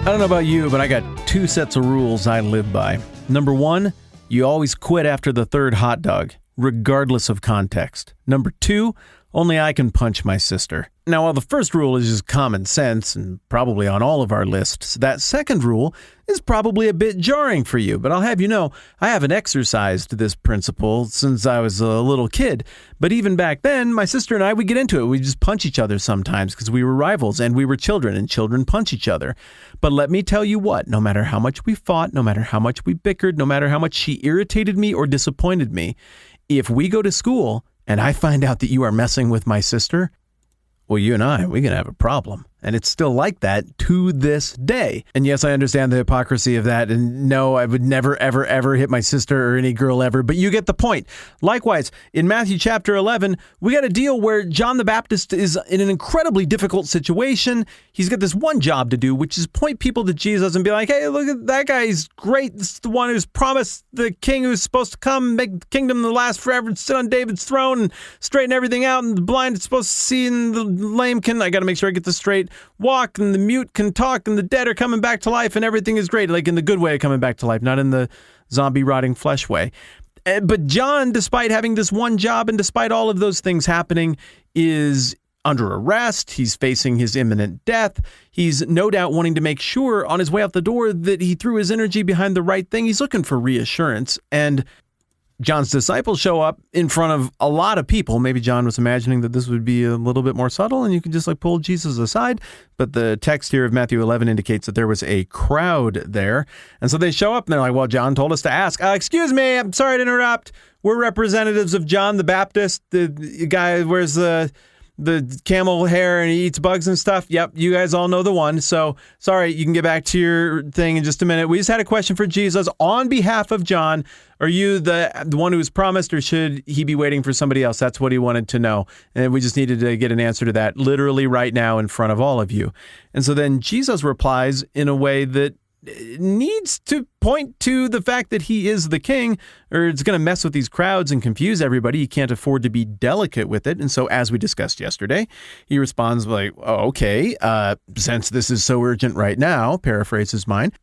I don't know about you, but I got two sets of rules I live by. Number one, you always quit after the third hot dog, regardless of context. Number two, only I can punch my sister. Now, while the first rule is just common sense and probably on all of our lists, that second rule is probably a bit jarring for you. But I'll have you know, I haven't exercised this principle since I was a little kid. But even back then, my sister and I would get into it. We'd just punch each other sometimes because we were rivals and we were children, and children punch each other. But let me tell you what, no matter how much we fought, no matter how much we bickered, no matter how much she irritated me or disappointed me, if we go to school and I find out that you are messing with my sister, well, you and I, we're going to have a problem. And it's still like that to this day. And yes, I understand the hypocrisy of that. And no, I would never, ever, ever hit my sister or any girl ever. But you get the point. Likewise, in Matthew chapter 11, we got a deal where John the Baptist is in an incredibly difficult situation. He's got this one job to do, which is point people to Jesus and be like, hey, look at that guy. He's great. This is the one who's promised the king who's supposed to come, make the kingdom to last forever, and sit on David's throne and straighten everything out. And the blind is supposed to see, and the lame can, I got to make sure I get this straight, walk, and the mute can talk, and the dead are coming back to life, and everything is great, like in the good way of coming back to life, not in the zombie rotting flesh way. But John, despite having this one job and despite all of those things happening, is under arrest. He's facing his imminent death. He's no doubt wanting to make sure on his way out the door that he threw his energy behind the right thing. He's looking for reassurance. And John's disciples show up in front of a lot of people. Maybe John was imagining that this would be a little bit more subtle and you could just pull Jesus aside. But the text here of Matthew 11 indicates that there was a crowd there. And so they show up and they're like, well, John told us to ask. Excuse me, I'm sorry to interrupt. We're representatives of John the Baptist, the guy who wears the camel hair and he eats bugs and stuff. Yep, you guys all know the one. So, sorry, you can get back to your thing in just a minute. We just had a question for Jesus on behalf of John. Are you the one who was promised, or should he be waiting for somebody else? That's what he wanted to know. And we just needed to get an answer to that literally right now in front of all of you. And so then Jesus replies in a way that needs to point to the fact that he is the king, or it's going to mess with these crowds and confuse everybody. He can't afford to be delicate with it. And so, as we discussed yesterday, he responds like, oh, okay, since this is so urgent right now, paraphrases mine,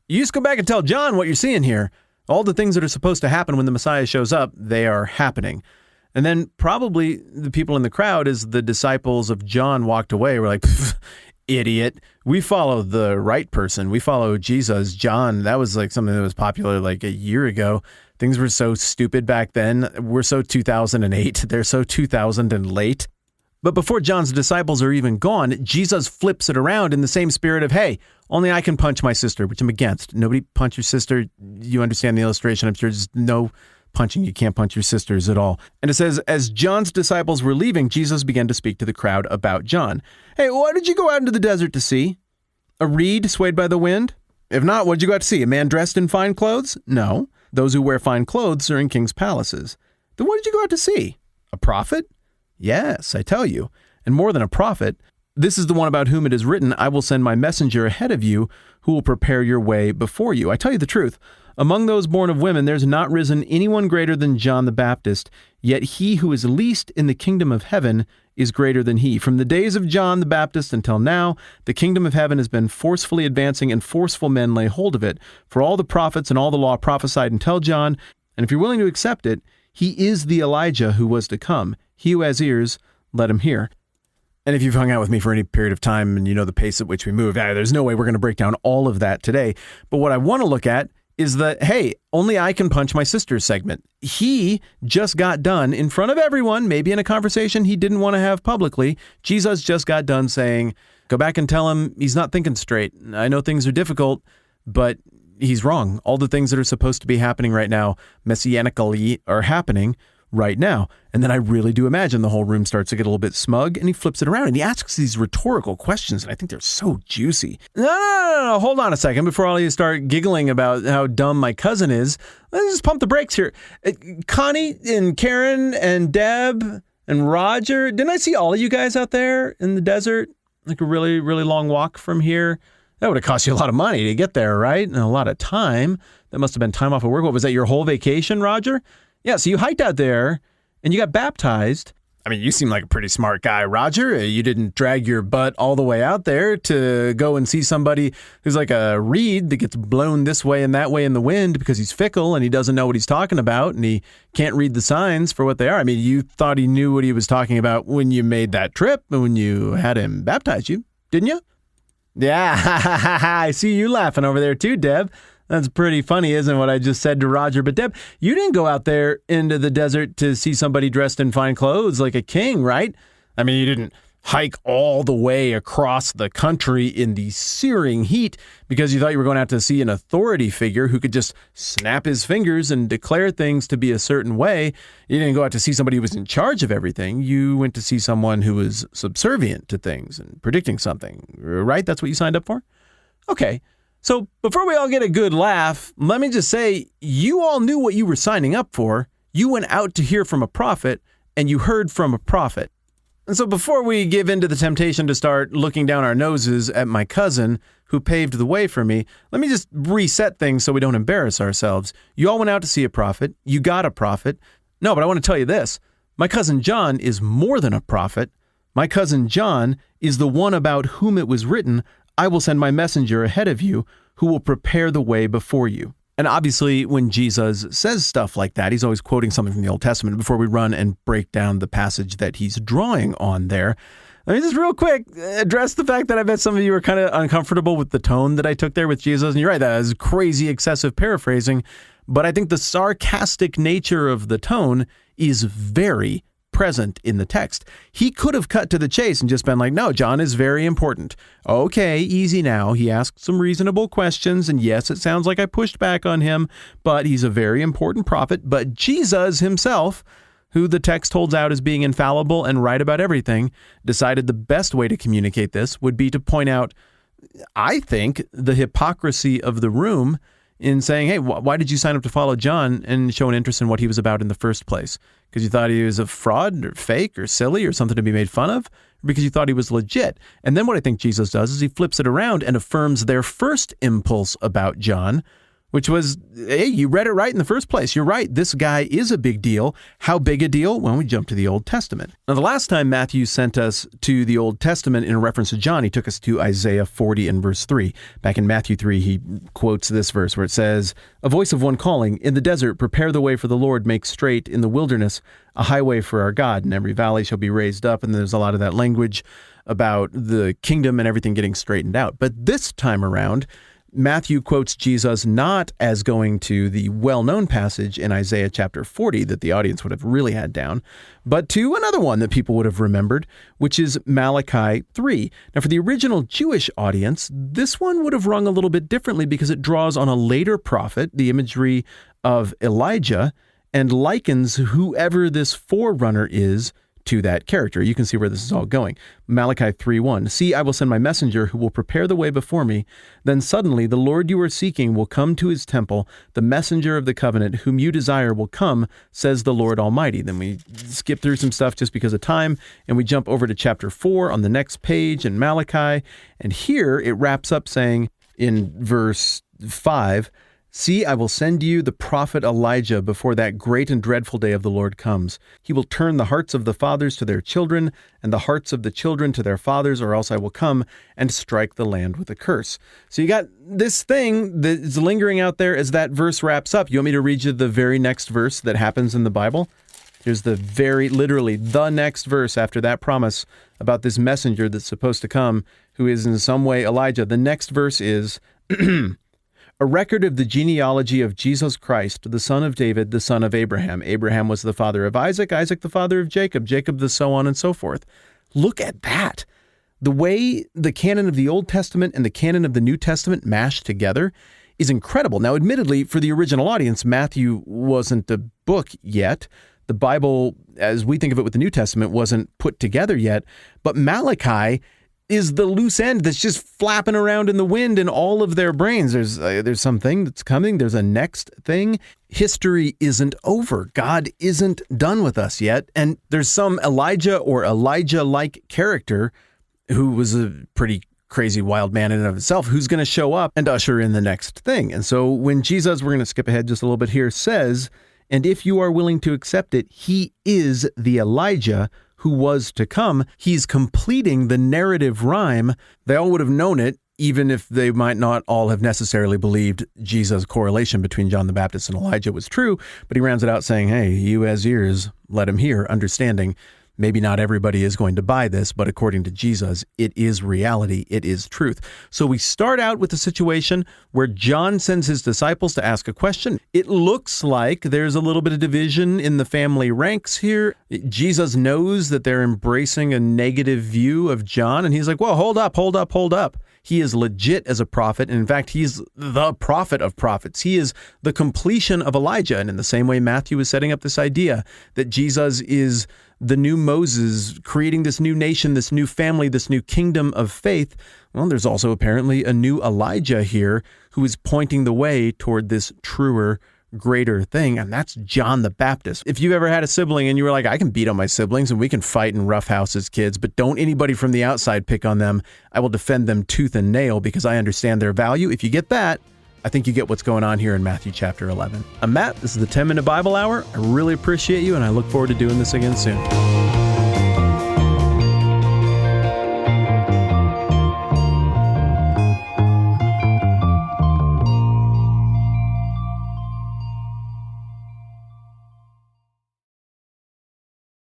you just go back and tell John what you're seeing here. All the things that are supposed to happen when the Messiah shows up, they are happening. And then probably the people in the crowd, as the disciples of John walked away, were like, idiot. We follow the right person. We follow Jesus. John, that was like something that was popular like a year ago. Things were so stupid back then. We're so 2008. They're so 2000 and late. But before John's disciples are even gone, Jesus flips it around in the same spirit of, hey, only I can punch my sister, which I'm against. Nobody punch your sister. You understand the illustration. I'm sure there's no punching. You can't punch your sisters at all. And it says, as John's disciples were leaving, Jesus began to speak to the crowd about John. Hey, what did you go out into the desert to see? A reed swayed by the wind? If not, what did you go out to see? A man dressed in fine clothes? No. Those who wear fine clothes are in king's palaces. Then what did you go out to see? A prophet? Yes, I tell you. And more than a prophet, this is the one about whom it is written, I will send my messenger ahead of you who will prepare your way before you. I tell you the truth. Among those born of women, there's not risen anyone greater than John the Baptist, yet he who is least in the kingdom of heaven is greater than he. From the days of John the Baptist until now, the kingdom of heaven has been forcefully advancing, and forceful men lay hold of it. For all the prophets and all the law prophesied until John, and if you're willing to accept it, he is the Elijah who was to come. He who has ears, let him hear. And if you've hung out with me for any period of time and you know the pace at which we move, there's no way we're going to break down all of that today. But what I want to look at is that, hey, only I can punch my sister's segment. He just got done in front of everyone, maybe in a conversation he didn't want to have publicly. Jesus just got done saying, go back and tell him he's not thinking straight. I know things are difficult, but he's wrong. All the things that are supposed to be happening right now, messianically, are happening right now. And then I really do imagine the whole room starts to get a little bit smug, and he flips it around and he asks these rhetorical questions, and I think they're so juicy. No, hold on a second before all of you start giggling about how dumb my cousin is. Let's just pump the brakes here. Connie and Karen and Deb and Roger, didn't I see all of you guys out there in the desert? Like a really, really long walk from here. That would have cost you a lot of money to get there, right? And a lot of time. That must have been time off of work. What was that, your whole vacation, Roger? Yeah, so you hiked out there and you got baptized I mean, you seem like a pretty smart guy, Roger. You didn't drag your butt all the way out there to go and see somebody who's like a reed that gets blown this way and that way in the wind because he's fickle and he doesn't know what he's talking about and he can't read the signs for what they are. I mean, you thought he knew what he was talking about when you made that trip and when you had him baptize you, didn't you? Yeah, I see you laughing over there too, Deb. That's pretty funny, isn't it, what I just said to Roger? But Deb, you didn't go out there into the desert to see somebody dressed in fine clothes like a king, right? I mean, you didn't hike all the way across the country in the searing heat because you thought you were going out to see an authority figure who could just snap his fingers and declare things to be a certain way. You didn't go out to see somebody who was in charge of everything. You went to see someone who was subservient to things and predicting something, right? That's what you signed up for? Okay. So before we all get a good laugh, let me just say, you all knew what you were signing up for. You went out to hear from a prophet, and you heard from a prophet. And so before we give in to the temptation to start looking down our noses at my cousin who paved the way for me, let me just reset things so we don't embarrass ourselves. You all went out to see a prophet. You got a prophet. No, but I want to tell you this. My cousin John is more than a prophet. My cousin John is the one about whom it was written, I will send my messenger ahead of you who will prepare the way before you. And obviously, when Jesus says stuff like that, he's always quoting something from the Old Testament. Before we run and break down the passage that he's drawing on there, let me just real quick address the fact that I bet some of you are kind of uncomfortable with the tone that I took there with Jesus. And you're right, that is crazy, excessive paraphrasing. But I think the sarcastic nature of the tone is very present in the text. He could have cut to the chase and just been like, no, John is very important. Okay, easy now. He asked some reasonable questions, and yes, it sounds like I pushed back on him, but he's a very important prophet. But Jesus himself, who the text holds out as being infallible and right about everything, decided the best way to communicate this would be to point out, I think, the hypocrisy of the room in saying, hey, why did you sign up to follow John and show an interest in what he was about in the first place? Because you thought he was a fraud or fake or silly or something to be made fun of? Or because you thought he was legit? And then what I think Jesus does is he flips it around and affirms their first impulse about John, which was, hey, you read it right in the first place. You're right. This guy is a big deal. How big a deal? Well, we jump to the Old Testament. Now, the last time Matthew sent us to the Old Testament in reference to John, he took us to Isaiah 40 and verse 3. Back in Matthew 3, he quotes this verse where it says, a voice of one calling, in the desert, prepare the way for the Lord, make straight in the wilderness a highway for our God, and every valley shall be raised up. And there's a lot of that language about the kingdom and everything getting straightened out. But this time around, Matthew quotes Jesus not as going to the well-known passage in Isaiah chapter 40 that the audience would have really had down, but to another one that people would have remembered, which is Malachi 3. Now, for the original Jewish audience, this one would have rung a little bit differently because it draws on a later prophet, the imagery of Elijah, and likens whoever this forerunner is to that character. You can see where this is all going. Malachi 3:1. See, I will send my messenger who will prepare the way before me. Then suddenly the Lord you are seeking will come to his temple. The messenger of the covenant whom you desire will come, says the Lord Almighty. Then we skip through some stuff just because of time, and we jump over to chapter 4 on the next page in Malachi. And here it wraps up saying in verse 5, see, I will send you the prophet Elijah before that great and dreadful day of the Lord comes. He will turn the hearts of the fathers to their children, and the hearts of the children to their fathers, or else I will come and strike the land with a curse. So you got this thing that is lingering out there as that verse wraps up. You want me to read you the very next verse that happens in the Bible? Here's literally the next verse after that promise about this messenger that's supposed to come, who is in some way Elijah. The next verse is, a record of the genealogy of Jesus Christ, the son of David, the son of Abraham. Abraham was the father of Isaac, Isaac the father of Jacob, Jacob the so on and so forth. Look at that. The way the canon of the Old Testament and the canon of the New Testament mashed together is incredible. Now, admittedly, for the original audience, Matthew wasn't a book yet. The Bible, as we think of it with the New Testament, wasn't put together yet. But Malachi is the loose end that's just flapping around in the wind in all of their brains. There's something that's coming. There's a next thing. History isn't over. God isn't done with us yet. And there's some Elijah or Elijah-like character who was a pretty crazy wild man in and of itself who's going to show up and usher in the next thing. And so when Jesus, we're going to skip ahead just a little bit here, says, and if you are willing to accept it, he is the Elijah who was to come. He's completing the narrative rhyme. They all would have known it, even if they might not all have necessarily believed Jesus' correlation between John the Baptist and Elijah was true. But he rounds it out saying, hey, he who has ears, let him hear, understanding. Maybe not everybody is going to buy this, but according to Jesus, it is reality. It is truth. So we start out with a situation where John sends his disciples to ask a question. It looks like there's a little bit of division in the family ranks here. Jesus knows that they're embracing a negative view of John, and he's like, well, hold up. He is legit as a prophet. And in fact, he's the prophet of prophets. He is the completion of Elijah. And in the same way, Matthew is setting up this idea that Jesus is the new Moses, creating this new nation, this new family, this new kingdom of faith. Well, there's also apparently a new Elijah here who is pointing the way toward this truer, greater thing, and that's John the Baptist. If you've ever had a sibling and you were like, I can beat on my siblings and we can fight and roughhouse as kids, but don't anybody from the outside pick on them. I will defend them tooth and nail because I understand their value. If you get that, I think you get what's going on here in Matthew chapter 11. I'm Matt. This is the 10-Minute Bible Hour. I really appreciate you, and I look forward to doing this again soon.